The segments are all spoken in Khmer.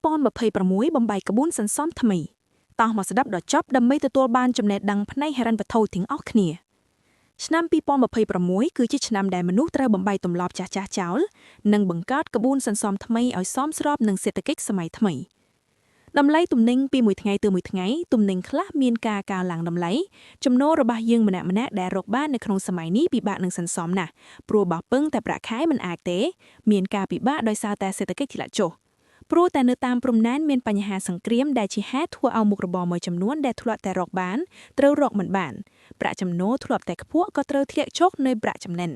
2026បំបីក្បួនសន្សំថ្មីតោះមកស្ដាប់ដល់ចប់ដើម្បីទទួលបានចំណេះដឹងផ្នែកហិរញ្ញវត្ថុទាំងអស់គ្នាឆ្នាំ2026គឺជាឆ្នាំដែលមនុស្សត្រូវបំបីទម្លាប់ចាស់ចោលនិងបង្កើតក្បួនសន្សំថ្មីឲ្យសមស្របនឹងសេដ្ឋកិច្ចសម័យថ្មីតម្លៃទំនិញពីមួយថ្ងៃទៅមួយថ្ងៃទំនិញខ្លះមានការកើនឡើងតម្លៃចំណូលរបស់យើងម្នាក់ៗដែលរកបាននៅក្នុងសម័យនេះពិបាកនឹងសន្សំណាស់ព្រោះបើពឹងតែប្រាក់ខែមិនអាចទេមានការពិបាកដោយសារតែសេដ្ឋកិច្ចធ្លាក់ចុះព្រោះតែនៅតាមព្រំដែនមានបញ្ហាសង្គ្រាមដែលជាហេតុធ្វើឲ្យមុខរបរមួយចំនួនដែលធ្លាប់តែរកបានត្រូវរកមិនបានប្រាក់ចំណូលធ្លាប់តែខ្ពស់ក៏ត្រូវធ្លាក់ចុះនៅប្រាក់ចំណេញ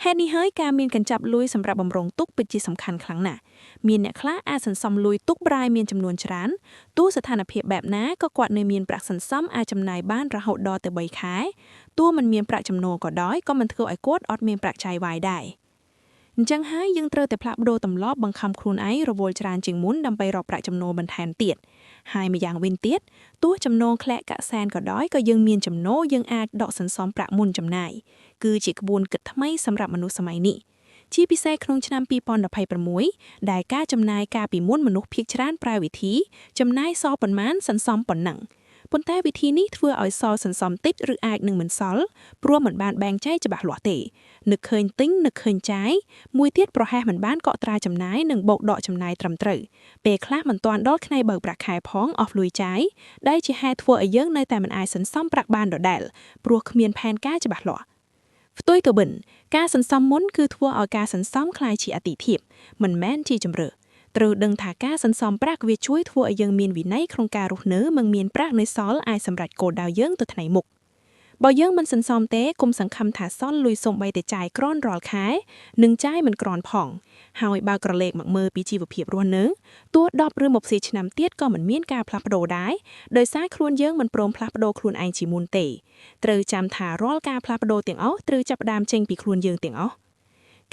ហេតុនេះហើយការមានកញ្ចប់លុយសម្រាប់បម្រុងទុកពិតជាសំខាន់ខ្លាំងណាស់មានអ្នកខ្លះអាចសន្សំលុយទុកប្រាយមានចំនួនច្រើនទោះស្ថានភាពបែបណាក៏គាត់នៅមានប្រាក់សន្សំអាចចំណាយបានរហូតដល់ទៅ3ខែទោះមិនមានប្រាក់ចំណូលក៏ដោយក៏មិនធ្វើឲ្យគាត់អត់មានប្រាក់ចាយវាយដែរអញ្ចឹងហើយយើងត្រូវតែផ្លាស់ប្ដូរទម្លាប់បង្ខំខ្លួនឯងរវល់ច្រើនជាងមុនដើម្បីរកប្រាក់ចំណូលបន្ថែមទៀតហើយម្យ៉ាងវិញទៀតទោះចំណូលធ្លាក់កាក់សែនក៏ដោយក៏យើងមានចំណូលយើងអាចដកសន្សំប្រាក់មុនចំណាយគឺជាក្បួនគិតថ្មីសម្រាប់មនុស្សសម័យនេះជាពិសេសក្នុងឆ្នាំ2026ដែលការចំណាយការពីមុនមនុស្សភាគច្រើនប្រើវិធីចំណាយសល់ប៉ុន្មានសន្សំប៉ុណ្ណឹងប៉ុន្តែវិធីនេះធ្វើឲ្យសល់សន្សំតិចឬអាចនឹងមិនសល់ព្រោះមិនបានបែងចែកច្បាស់លាស់ទេនឹកឃើញទិញនឹកឃើញចាយមួយទៀតប្រហែលមិនបានកក់ត្រាចំណាយនិងបូកដកចំណាយត្រឹមត្រូវពេលខ្លះមិនទាន់ដល់ថ្ងៃបើកប្រាក់ខែផងអស់លុយចាយដែលជាហេតុធ្វើឲ្យយើងនៅតែមិនអាចសន្សំប្រាក់បានដដែលព្រោះគ្មានផែនការច្បាស់លាស់ផ្ទុយទៅវិញការសន្សំមុនគឺធ្វើឲ្យការសន្សំคล้ายជាអាទិភាពមិនមែនជាជំរឿត្រូវដឹងថាការសន្សំប្រាក់វាជួយធ្វើឲ្យយើងមានវិន័យក្នុងការរស់នៅមិនមានប្រាក់នៅសល់អាចសម្រេចគោលដៅយើងទៅថ្ងៃមុខបើយើងមិនសន្សំទេគុំសង្ឃឹមថាសល់លុយសំបីតែចាយក្រនរាល់ខែនឹងចាយមិនក្រនផងហើយបើក្រឡេកមកមើលពីជីវភាពរស់នៅទោះ10ឬ20ឆ្នាំទៀតក៏មិនមានការផ្លាស់ប្ដូរដែរដោយសារខ្លួនយើងមិនព្រមផ្លាស់ប្ដូរខ្លួនឯងជាមុនទេត្រូវចាំថារាល់ការផ្លាស់ប្ដូរទាំងអស់ត្រូវចាប់ផ្ដើមចេញពីខ្លួនយើងទាំងអស់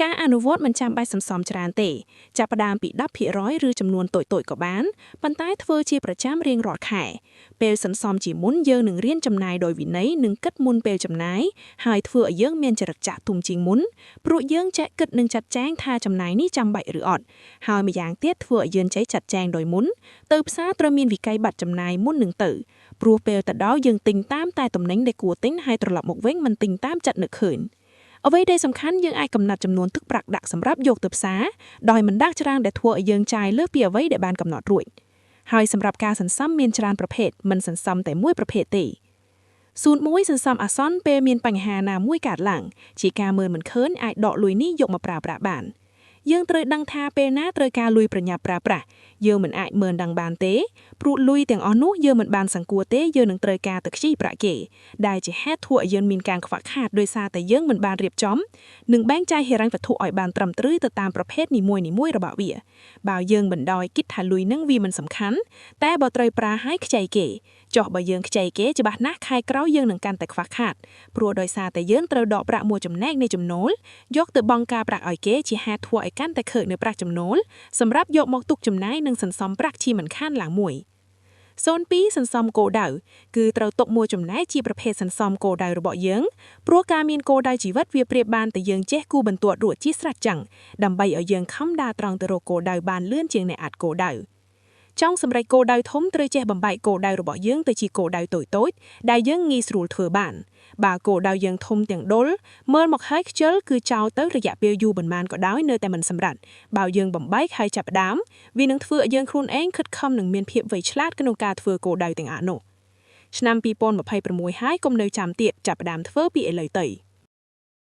ការអនុវត្តមិនចាំបាច់សន្សំច្រើនទេចាប់ផ្ដើមពី 10% ឬចំនួនតូចៗក៏បានប៉ុន្តែធ្វើជាប្រចាំរៀងរាល់ខែពេលសន្សំជាមុនយើងនឹងរៀនចំណាយដោយវិន័យនិងគិតមុនពេលចំណាយហើយធ្វើឲ្យយើងមានចរិតចាស់ទុំជាងមុនព្រោះយើងចេះគិតនិងចាត់ចែងថាចំណាយនេះចាំបាច់ឬអត់ហើយម្យ៉ាងទៀតធ្វើឲ្យយើងចេះចាត់ចែងដោយមុនទៅផ្សារត្រូវមានវិក័យប័ត្រចំណាយមុននឹងទៅព្រោះពេលទៅដល់យើងទិញតាមតែទំនិញដែលគួរទិញហើយត្រឡប់មកវិញមិនទិញតាមចិត្តនឹកឃើញអ្វីដែលសំខាន់យើងអាចកំណត់ចំនួនទឹកប្រាក់ដាក់សម្រាប់យកទៅផ្សារដោយមិនដាក់ច្រើនដែលធ្វើឲ្យយើងចាយលើសពីអ្វីដែលបានកំណត់រួចហើយសម្រាប់ការសន្សំមានច្រើនប្រភេទមិនសន្សំតែមួយប្រភេទទេសូត្រមួយសន្សំអាសន្នពេលមានបញ្ហាណាមួយកើតឡើងជាការមើលមិនឃើញអាចដកលុយនេះយកមកប្រើប្រាស់បានយើងត្រូវដឹងថាពេលណាត្រូវការលុយប្រញាប់ប្រើប្រាស់យើងមិនអាចមើលដឹងបានទេព្រោះលុយទាំងអស់នោះយើងមិនបានសង្កួរទេយើងនឹងត្រូវការទៅខ្ចីប្រាក់គេដែលជាហេតុធ្វើឲ្យយើងមានការខ្វះខាតដោយសារតែយើងមិនបានរៀបចំនិងបែងចែកហិរញ្ញវត្ថុឲ្យបានត្រឹមត្រូវទៅតាមប្រភេទនីមួយៗរបស់វាបើយើងបណ្ដោយគិតថាលុយនឹងវាមិនសំខាន់តែបើត្រូវប្រើឲ្យខ្ចីគេចុះបើយើងខ្ចីគេច្បាស់ណាស់ខែក្រោយយើងនឹងកាន់តែខ្វះខាតព្រោះដោយសារតែយើងត្រូវដកប្រាក់មួយចំណែកនៃចំណូលយកទៅបង់ការប្រាក់ឲ្យគេជាហេតុធ្វើឲ្យកាន់តែខើនៅប្រាក់ចំណូលសម្រាប់យកមកទុកចំណាយនិងសន្សំប្រាក់ជាមិនខានឡើងមួយ02សន្សំគោលដៅគឺត្រូវទុកមួយចំណែកជាប្រភេទសន្សំគោលដៅរបស់យើងព្រោះការមានគោលដៅជីវិតវាប្រៀបបានតែយើងចេះគូបន្ទាត់រួចជាស្រេចចឹងដើម្បីឲ្យយើងខំដើរត្រង់ទៅរកគោលដៅបានលឿនជាងអ្នកអាចគោលដៅចង់សម្រេចគោលដៅធំត្រូវចេះបំបែកគោលដៅរបស់យើងទៅជាគោលដៅតូចៗដែលយើងងាយស្រួលធ្វើបានបើគោលដៅយើងធំទាំងដុលមើលមកហើយខ្ជិលគឺចោលទៅរយៈពេលយូរប៉ុន្មានក៏ដោយនៅតែមិនសម្រេចបើយើងបំបែកហើយចាប់ផ្ដើមវានឹងធ្វើឲ្យយើងខ្លួនឯងខិតខំនិងមានភាពវៃឆ្លាតក្នុងការធ្វើគោលដៅទាំងអស់នោះឆ្នាំ2026ហើយកុំនៅចាំទៀតចាប់ផ្ដើមធ្វើពីឥឡូវទៅ